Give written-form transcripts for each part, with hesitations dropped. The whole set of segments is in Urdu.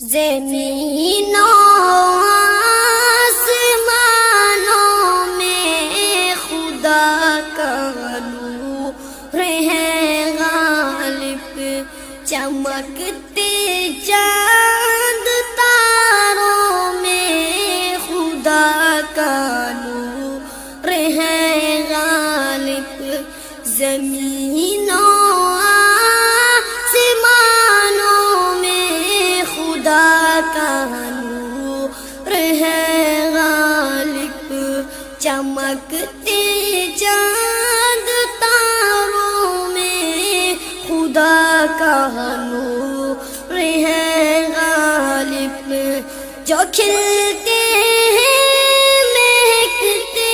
زمین و آسمانوں میں خدا کا نور ہے غالب، چمکتے چاند تاروں میں خدا کا نور ہے غالب، زمین و چمکتے چاند تاروں میں خدا کا نور ہے غالب، جو کھلتے ہیں مہکتے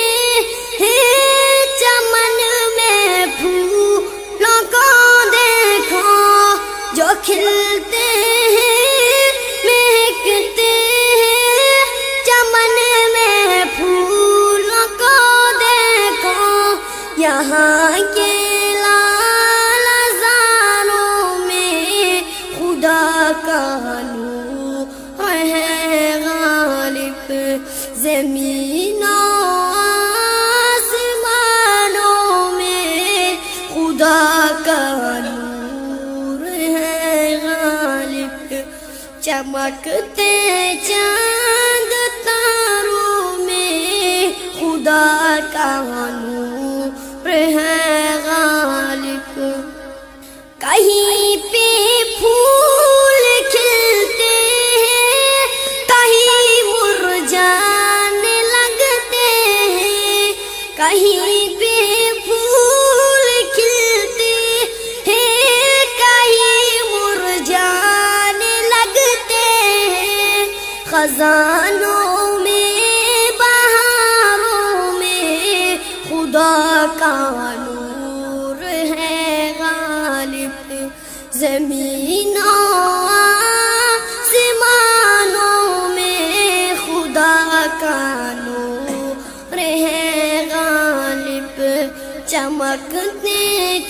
ہیں چمن میں پھولوں کو دیکھو، جو کھلتے ہیں مہکتے ہیں چمن میں پھولوں کو دیکھو، یہاں کے لال زاروں میں خدا کا نور ہے غالب، زمین و آسمانوں میں خدا کا نور ہے غالب، چمکتے چاند تاروں میں خدا کا نور ہے غالب، کہیں پہ پھول کھلتے ہیں کہیں مرجھانے لگتے ہیں، کہیں پہ پھول کھلتے ہیں کہیں مرجھانے لگتے ہیں، خزانوں میں بہاروں میں خدا کا نور ہے غالب، زمین و آسمانوں میں خدا کا نور ہے غالب، چمکتے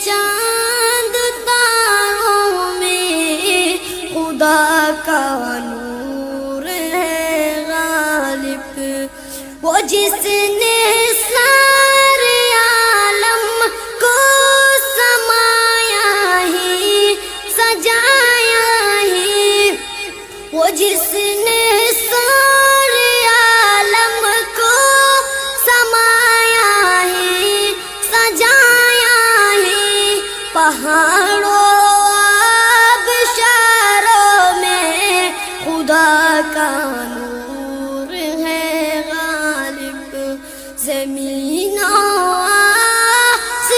چاند تاروں میں خدا کا نور ہے غالب، وہ جس نے سارے عالم کو سمایا ہی سجایا ہی، وہ جس نے سارے عالم کو سمایا ہی سجایا ہی، پہاڑوں آبشاروں میں خدا کا نور ہے غالب، زمین و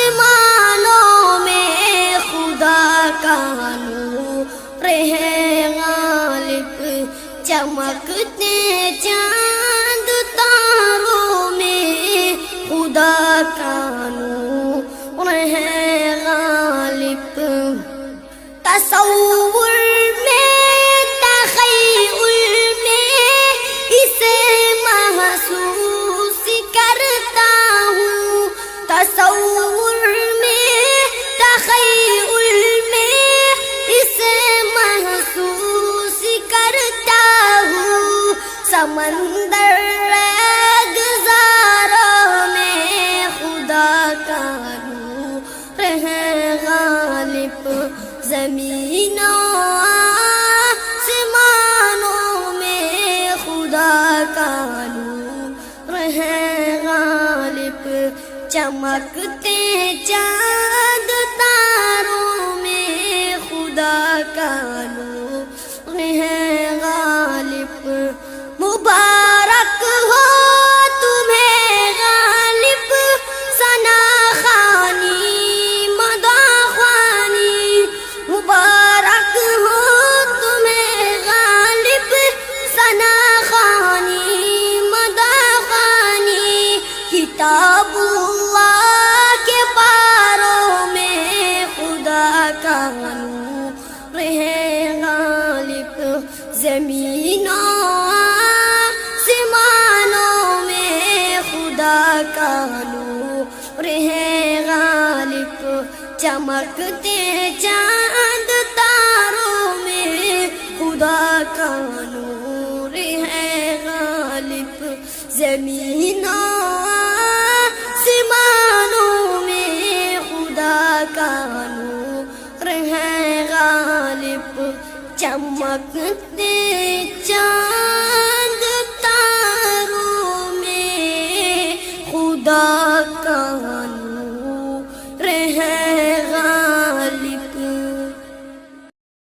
آسمانوں میں خدا کا نور ہے غالب، چمکتے چاند تاروں میں خدا کا نور ہے غالب، تصور میں تخیل میں اسے محسوس کرتا ہوں، تصور میں تخیل میں اسے محسوس کرتا ہوں، سمندر گزاروں میں خدا کا نور ہے غالب، زمین و آسمانوں میں خدا کا نور ہے غالب، چمکتے چاند تاروں میں خدا کا نور ہے غالب، مبارک ہو تمہیں غالب ثنا خوانی مداح خوانی، مبارک ہو تمہیں غالب ثنا خوانی مداح خوانی، کتاب اللہ کے پاروں میں خدا کا نور ہے غالب، زمین و آسمانوں میں خدا کا نور ہے غالب، چمکتے چاند تاروں میں خدا کا کا نور ہے غالب، زمین آسمانوں میں خدا کا نور ہے غالب، چمکتے چاند تاروں میں خدا کا